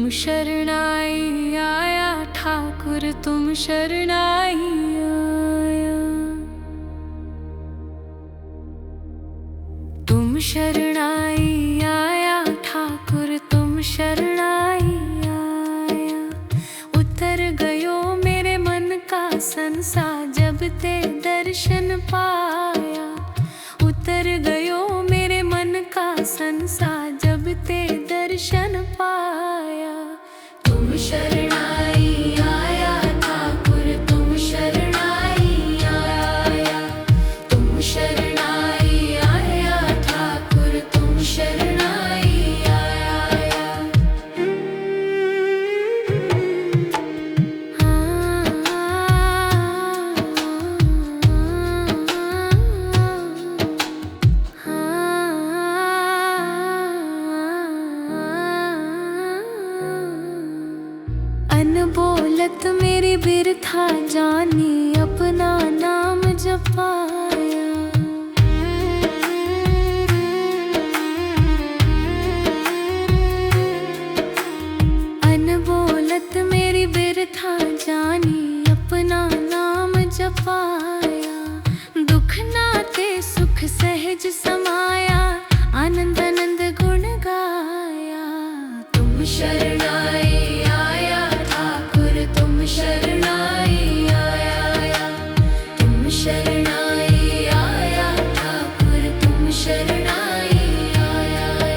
शरणाई आया ठाकुर, तुम शरणाई आया। तुम शरणाई आया ठाकुर, तुम शरणाई आया। उतर गयो मेरे मन का संसार, जब ते दर्शन पाया। उतर गयो मेरे मन का संसार, जब ते दर्शन पाया। तुम शरणाई आया ठाकुर, तुम शरणाई आया। तुम शरणाई आया ठाकुर, तुम शरणाई आया। अनबोलत मेरी बिरथा जानी, अपना नाम जपाया। अनबोलत मेरी बिरथा जानी, अपना नाम जपाया। दुख नाते सुख सहज समाया, आनंद आनंद गुण गाया। तुम शरणाई आया ठाकुर, तुम शरणाई आया। तुम शरणाई आया ठाकुर, तुम शरणाई आया।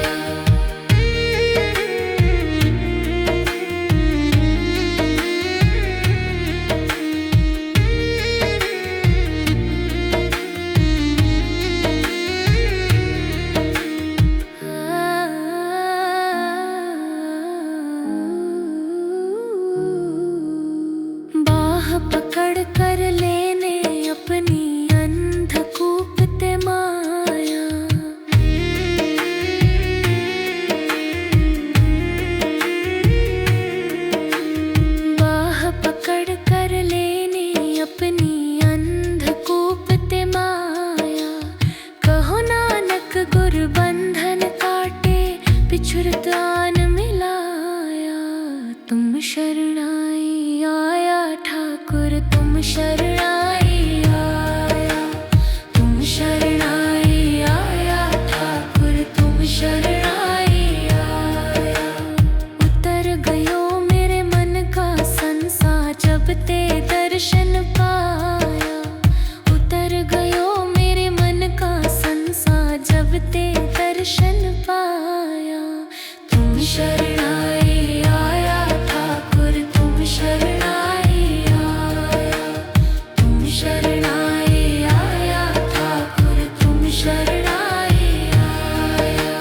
बाह पकड़ कर लेने अपनी, अंधकूप ते माया। बाह पकड़ कर लेने अपनी, अंधकूप ते माया। कहो नानक गुर बंधन काटे, पिछुरत आन मिलाया। तुम शरणाई आया ठाकुर, तुम शरणाई आया। तुम शरणाई आया ठाकुर, तुम शरणाई आया। उतर गयो मेरे मन का संसार, जब ते दर्शन पाया। उतर गयो मेरे मन का संसार, जब ते दर्शन पाया। तुम शरणाई आया ठाकुर, तुम शरणाई आया। तुम शरणाई आया ठाकुर, तुम शरणाई आया।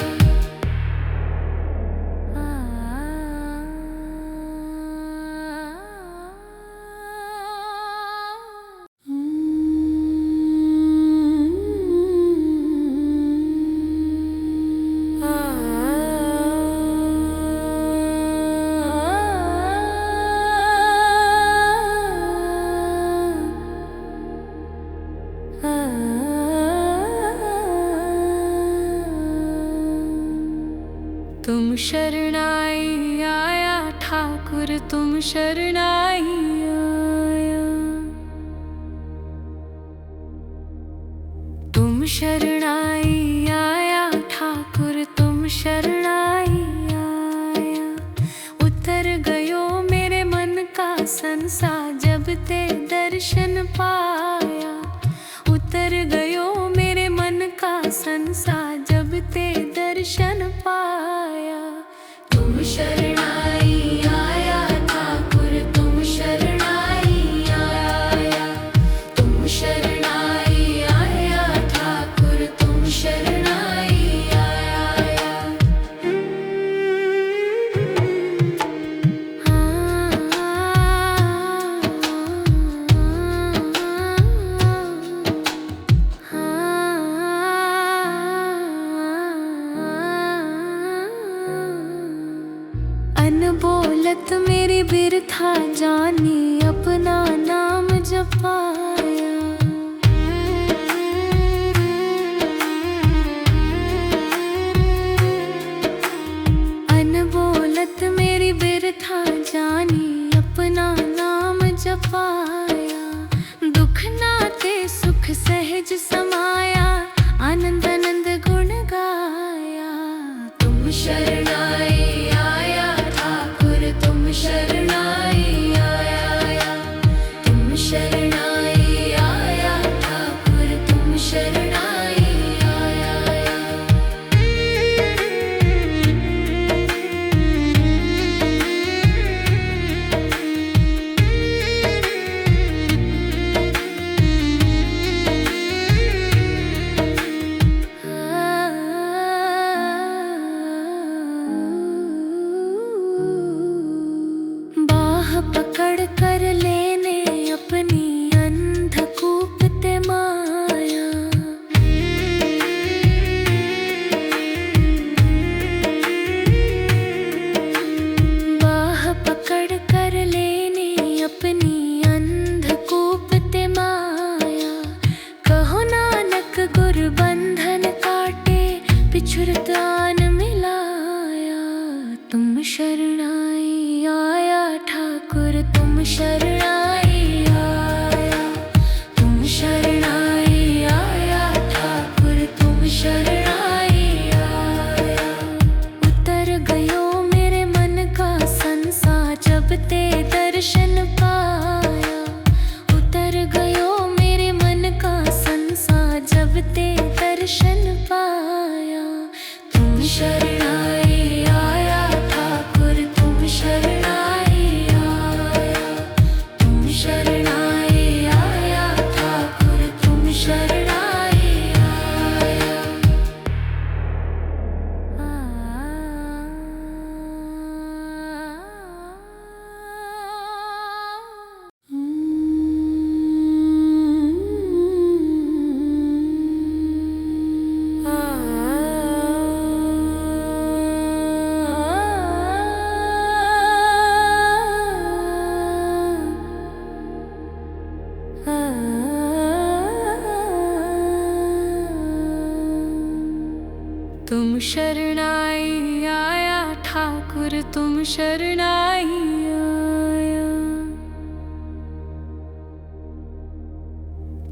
तुम शरणाई आया ठाकुर, तुम शरणाई आया। तुम शरणाई आया ठाकुर, तुम शरणाई आया। उतर गयो मेरे मन का संसार, जब ते दर्शन पाया। उतर गयो मेरे मन का संसार, जब ते दर्शन पाया। तुम शरणाई आया ठाकुर, तुम शरणाई आया। तुम शरणाई आया ठाकुर, तुम शरणाई आया। अनबोलत मेरी बिरथा जानी, अपना नाम जपाया। अनबोलत मेरी बिरथा सहज समाया, आनंद आनंद गुण गाया। तुम शरणाई आया ठाकुर, तुम शरणाई आया। तुम शरणाई आया ठाकुर, तुम शरणाई आया। बाह पकड़ कर लेने अपनी अंधकूप ते माया। बाह पकड़ कर लेने अपनी अंधकूप ते माया। कहो नानक गुर बंधन काटे, पिछुरत आन मिलाया। तुम शरणाई आया ठाकुर, तुम शरणाई आया। तुम शरणाई आया ठाकुर, तुम शरणाई आया। उतर गयो मेरे मन का संसा, जब ते दर्शन पाया। उतर गयो मेरे मन का संसा, जब ते दर्शन पाया। तुम शरणाई आया ठाकुर, तुम शरणाई आया। तुम शरणाई आया ठाकुर, तुम शरणाई आया। तुम शरणाई आया ठाकुर, तुम शरणाई आया।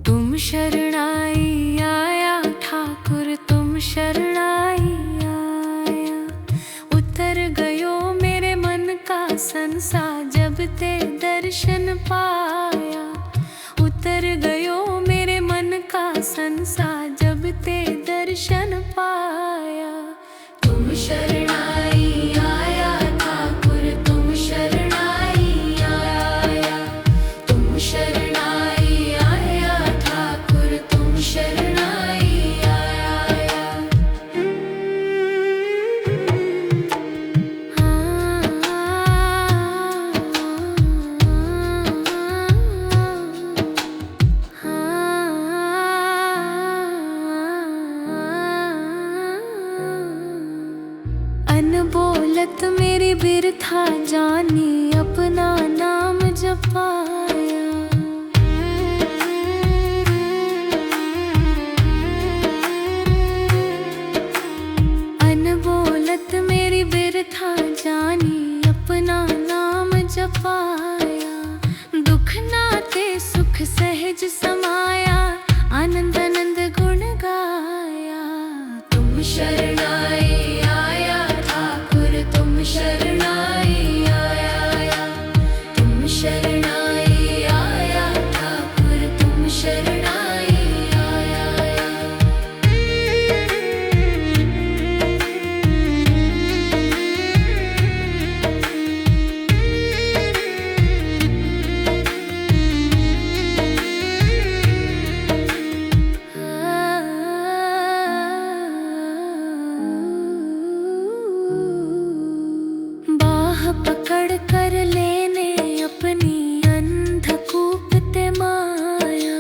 तुम शरणाई आया ठाकुर, तुम शरणाई आया। उतर गयो मेरे मन का संसा, जब ते दर्शन पाया। उतर गयो मेरे मन का संसा, जब ते दर्शन पाया। तुम शरणाई आया ठाकुर, तुम शरणाई आया। तुम शरणाई आया ठाकुर, तुम शरणाई आया। अनबोलत मेरी बिरथा जानी, अपना नाम जपाया। अनबोलत मेरी बिरथा जानी, अपना नाम जपाया। दुख नाते सुख सहज समाया, आनंद आनंद गुण गाया। तुम शरणाई आया ठाकुर, तुम शरणाई आया। तुम शरणाई आया ठाकुर, तुम शरणाई आया। बाह पकड़ कर लेने अपनी अंधकूप ते माया।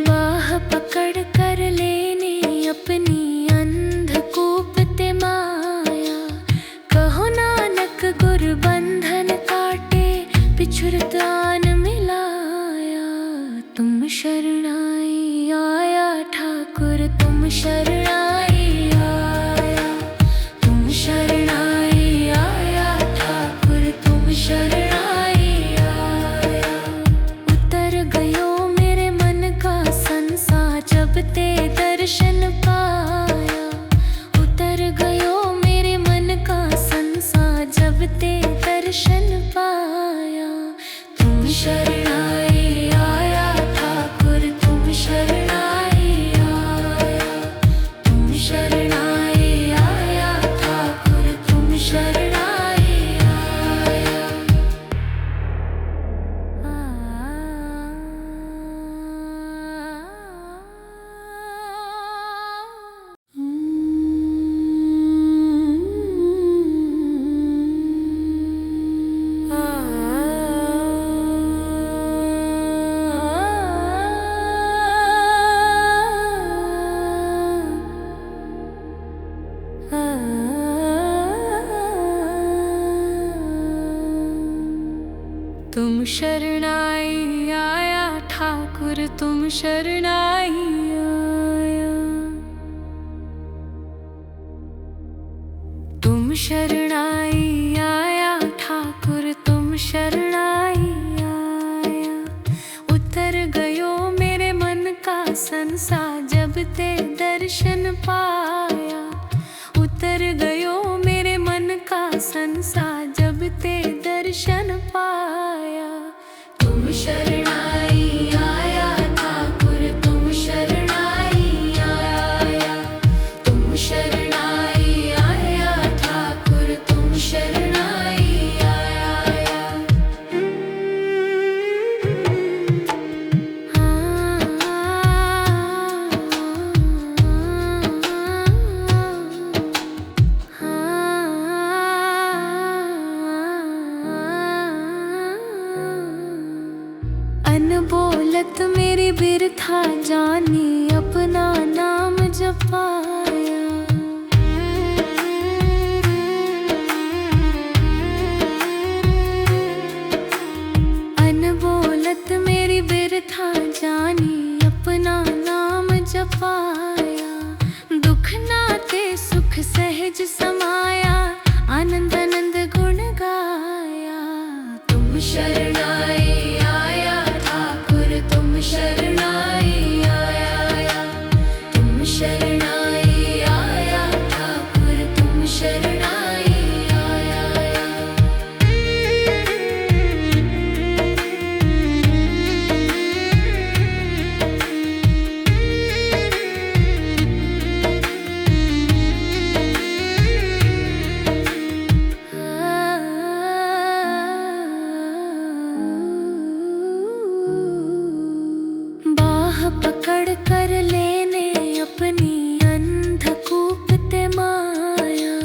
बाह पकड़ कर लेने अपनी अंधकूप ते माया। कहो नानक गुर बंधन काटे, पिछुरत आन मिलाया। तुम शरणाई आया ठाकुर, तुम शरणाई आया। तुम शरणाई आया ठाकुर, तुम तुम शरणाई आया ठाकुर, तुम शरणाई आया। तुम शरणाई आया ठाकुर, तुम शरणाई आया। उतर गयो मेरे मन का संसार जब ते दर्शन पाया। उतर गयो मेरे मन का संसार जब ते दर्शन पाया। तुम शरणाई आया ठाकुर, तुम शरणाई आया। तुम शरणाई आया ठाकुर, तुम शरणाई आया। अनबोलत मेरी बिरथा जानी, अपना नाम जपाया। अनबोलत मेरी बिरथा जानी, अपना नाम जपाया। दुख नाते सुख सहज समाया, आनंद आनंद गुण गाया। तुम शरणाई आया ठाकुर, तुम शरणाई आया। तुम शरणाई आया ठाकुर, तुम शरणाई आया। बाह पकड़ कर लेने अपनी अंधकूप ते माया।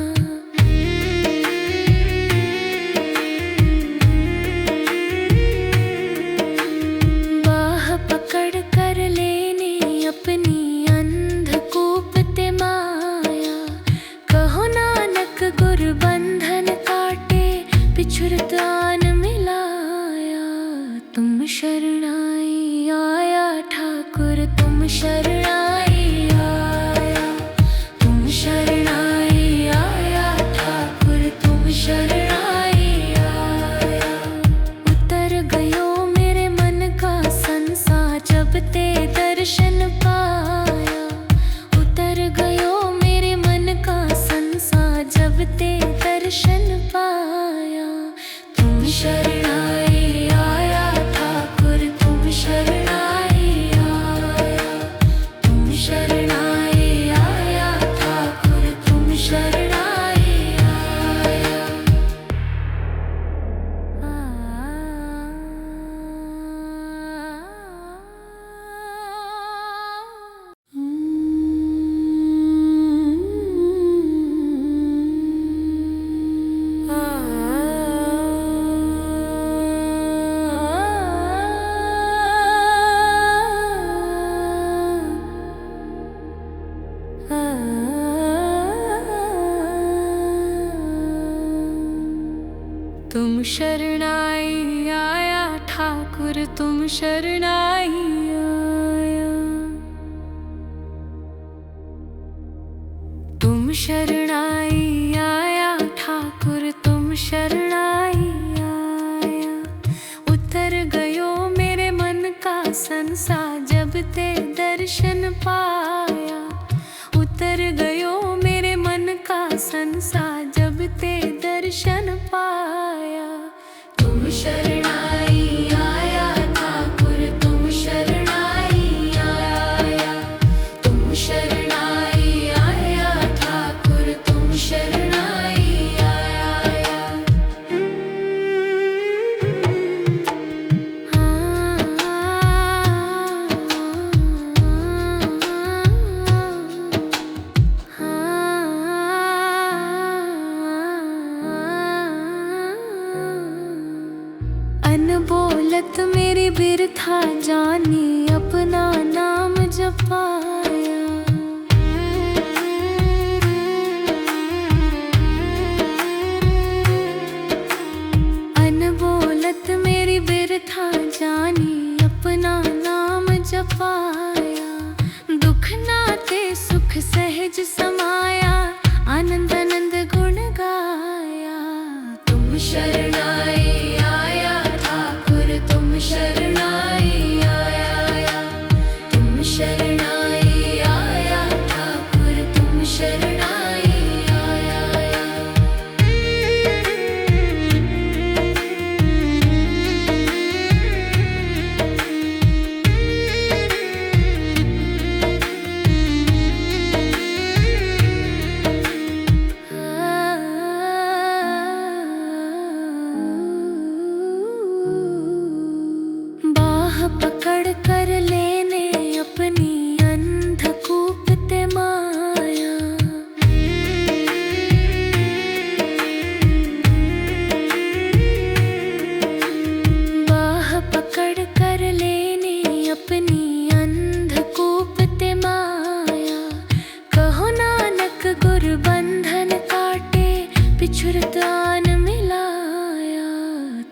बाह पकड़ कर लेने अपनी अंधकूप ते माया। कहो नानक गुर बंधन काटे, पिछुरत आन मिलाया। तुम शरणाई आया ठाकुर, तुम शरणाई आया। तुम शरणाई आया ठाकुर, तुम शरणाई आया। उतर गयो मेरे मन का संसार जब ते दर्शन पाया। उतर गयो मेरे मन का संसार जब ते दर्शन पाया। तुम शरणाई आया ठाकुर, तुम शरणाई आया। तुम शरणाई आया ठाकुर, तुम शरणाई आया। तुम शरणाई आया ठाकुर, तुम शरणाई आया। तुम शरणाई आया ठाकुर, तुम शरणाई आया। उतर गयो मेरे मन का संसार जब ते दर्शन पाया। उतर गयो मेरे मन का संसार जब ते दर्शन पाया। तुम शरणाई आया ठाकुर, तुम शरणाई आया। तुम शरणाई आया ठाकुर, तुम शरणाई आया। अनबोलत मेरी बिरथा जानी, अपना नाम जपाया। अनबोलत मेरी मेरी बिरथा जानी अपना नाम जपाया। दुख नाते सुख सहज समाया, आनंद आनंद गुण गाया। तुम शरणाई आया ठाकुर, तुम शरणाई आया। तुम शरणाई आया ठाकुर, तुम शरणाई आया। बाह पकड़ कर लेने अपनी अंधकूप ते माया। बाह पकड़ कर लेने अपनी अंधकूप ते माया। कहो नानक गुर बंधन काटे, पिछुरत आन मिलाया।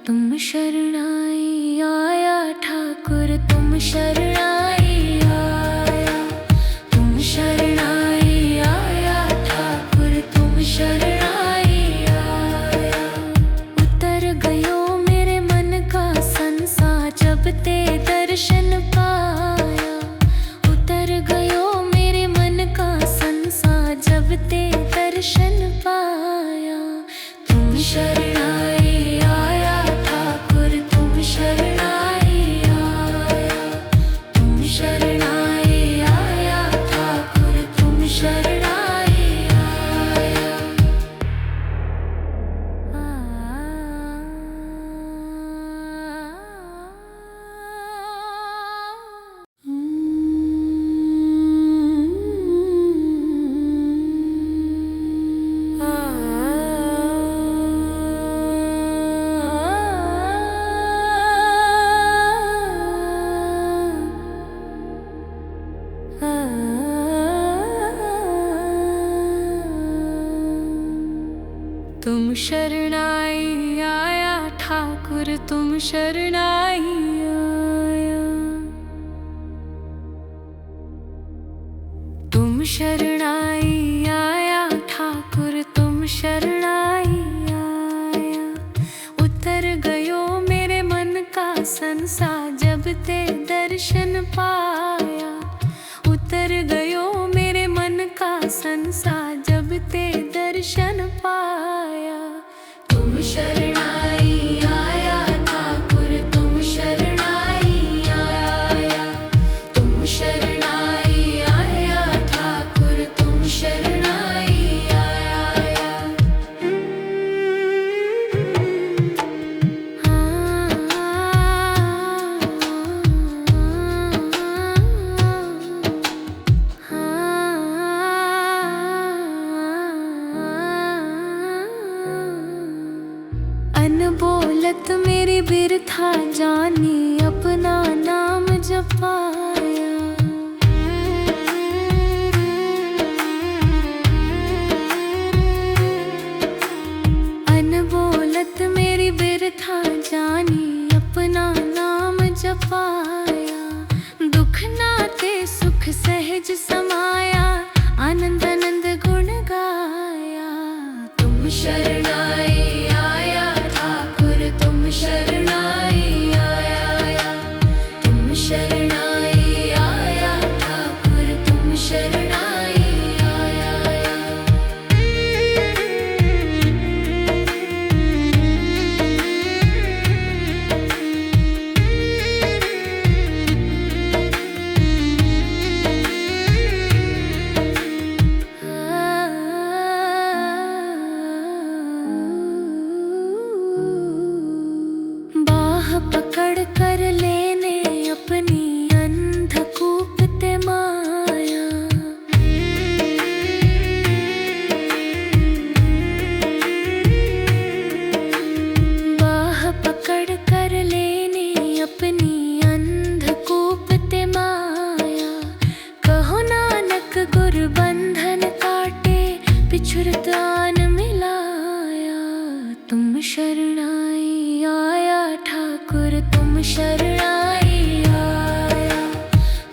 तुम शरणाई आया ठाकुर, तुम शरणाई आया। तुम शरणाई आया ठाकुर, तुम शरणाई आया। उतर गयो मेरे मन का संसा, जब ते दर्शन पाया। उतर गयो मेरे मन का संसा, जब ते दर्शन पाया। तुम शरणाई आया ठाकुर, तुम शरणाई आया। तुम शरणाई आया ठाकुर, तुम शरणाई आया। तुम शरणाई आया ठाकुर, तुम शरणाई आया। तुम शरणाई आया ठाकुर, तुम शरणाई आया। उतर गयो मेरे मन का संसा, जब ते दर्शन पाया। उतर गयो मेरे मन का संसा, जब ते दर्शन पाया। तुम शरणाई आया ठाकुर, तुम शरणाई आया। तुम शरणाई आया ठाकुर, तुम शरणाई आया। अनबोलत मेरी बिरथा जानी अपना नाम जपाया। अनबोलत मेरी बिरथा जानी अपना नाम जपाया। दुख नाते सुख सहज समाया, आनंद आनंद गुण गाया। तुम शरणाई आया ठाकुर, तुम शरणाई आया। तुम शरणाई आया ठाकुर, तुम शरणाई आया। शरणाई आया,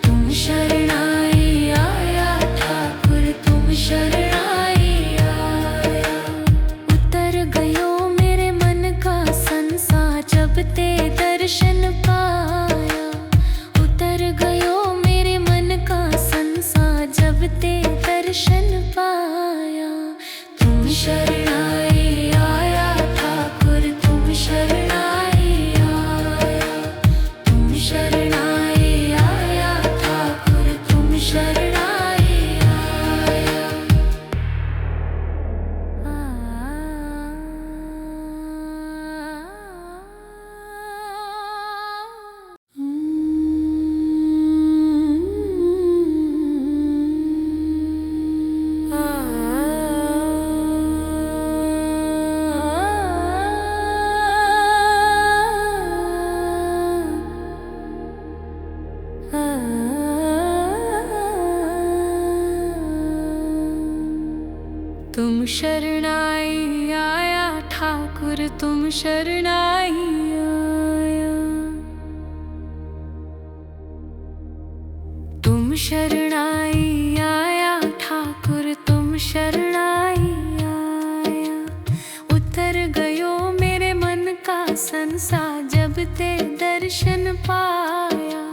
तुम शरणाई आया ठाकुर, तुम शरणाई आया। उतर गयो मेरे मन का संसार जब ते दर्शन पाया, उतर गयो मेरे मन का संसार जब ते दर्शन पाया। तुम शरणाई आया ठाकुर, तुम शरणाई आया, तुम शरणाई आया ठाकुर, तुम शरणाई आया। तुम शरणाई आया ठाकुर, तुम शरणाई आया, तुम शरणाई आया ठाकुर, तुम शरणाई आया। उतर गयो मेरे मन का संसार जब ते दर्शन पाया,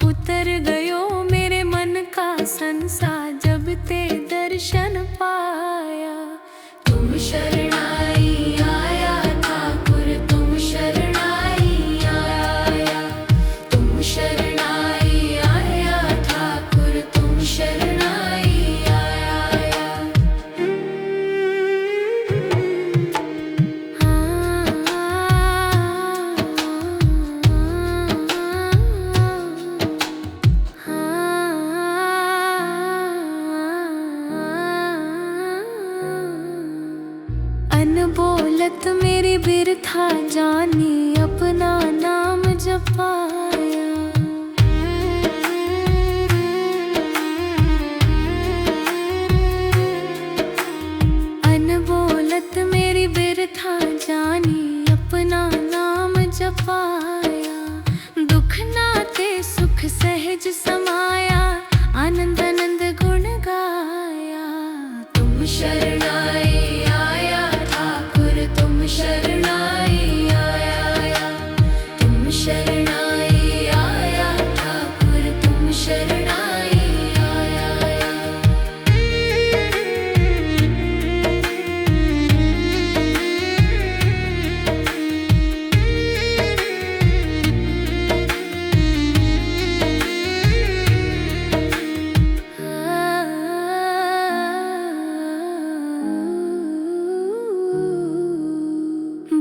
उतर गयो मेरे मन का संसार जब ते दर्शन पाया। तुम शरणाई आया ठाकुर, तुम शरणाई आया, तुम शरणाई आया ठाकुर, तुम शरणाई आया। अनबोलत मेरी बिरथा जानी अपना नाम जपाया, अनबोलत मेरी बिरथा जानी अपना नाम जपाया। दुख नाते सुख सहज समाया, आनंद आनंद गुण गाया। तुम शरणाई आया ठाकुर, तुम शरणाई आया, तुम शरणाई आया ठाकुर, तुम शरणाई आया।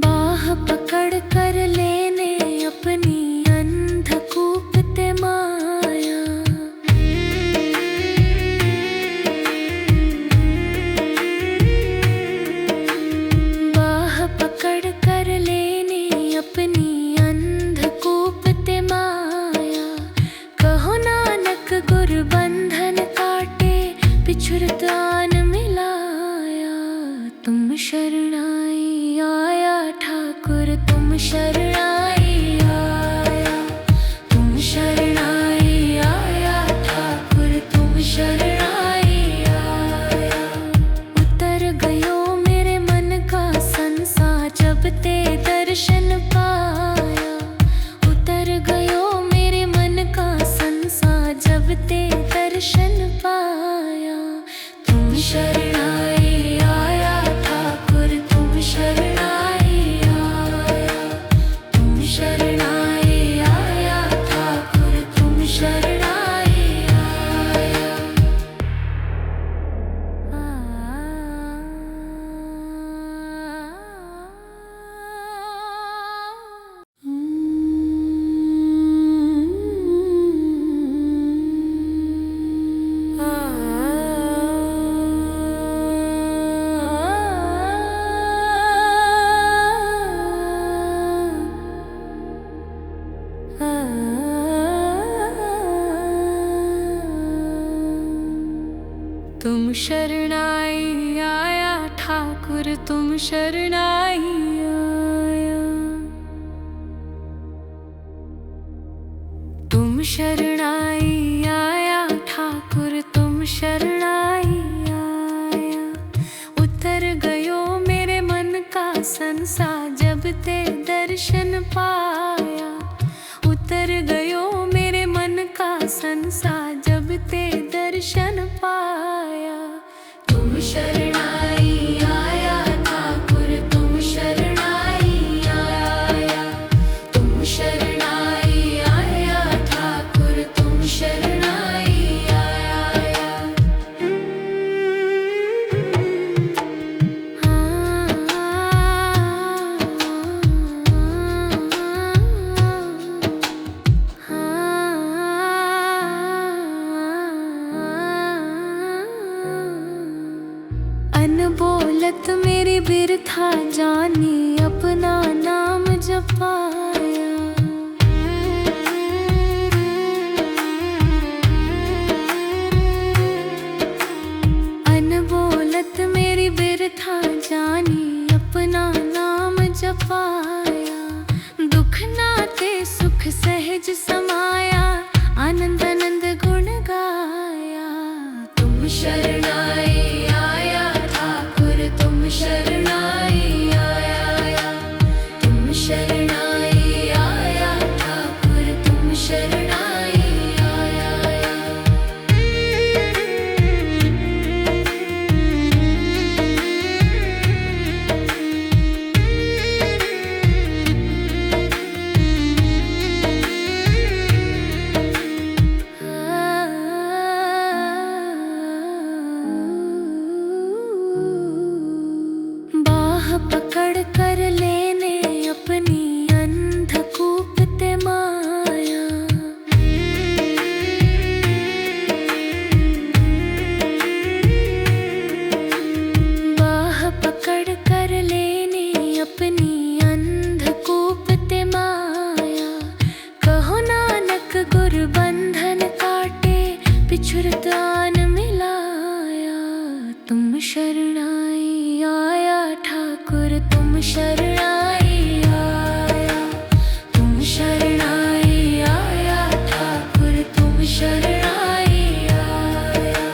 बाह पकड़ कर लेने अपनी अंधकूप ते माया, बाह पकड़ कर लेने अपनी अंधकूप ते माया। कहो नानक गुर बंधन काटे, पिछुरत आन मिलाया। तुम शरणाई आया ठाकुर, तुम शरणाई आया, तुम शरणाई आया ठाकुर, तुम शरणाई आया। उतर गयो मेरे मन का संसार जब ते दर्शन पाया, उतर गयो मेरे मन का संसार जब ते दर्शन पाया। तुम शरणाई आया ठाकुर, तुम शरणाई आया, तुम शरणाई आया ठाकुर, तुम शरणाई आया। तुम शरणाई आया ठाकुर, तुम शरणाई आया। शरणाई आया ठाकुर तुम शरणाई आया। उतर गयो मेरे मन का संसार जब ते दर्शन पाया। उतर गयो मेरे मन का संसार जब ते दर्शन पाया। तुम शरणाई आया ठाकुर तुम शरणाई आया। तुम शरणाई आया ठाकुर तुम शरणाई आया। अनबोलत मेरी बिरथा जानी अपना नाम जपाया। अनबोलत मेरी बिरथा जानी अपना नाम जपाया। दुख नाते सुख सहज समाया आनंद आनंद गुण गाया। तुम शरणाई आया ठाकुर तुम शरणाई आया। तुम शरणाई आया ठाकुर तुम शरणाई आया। बाह पकड़ कर लेने अपनी अंधकूप ते माया। बाह पकड़ कर लेने अपनी अंधकूप ते माया। कहो नानक गुर बंधन काटे पिछुरत आन मिलाया। तुम शरणाई आया ठाकुर तुम शरणाई आया। तुम शरणाई आया ठाकुर तुम शरणाई आया।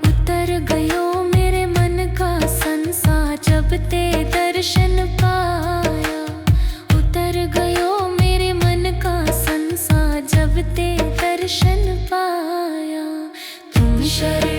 उतर गयो मेरे मन का संसार जब ते दर्शन पाया। उतर गयो मेरे मन का संसार जब ते दर्शन पाया। तुम शरण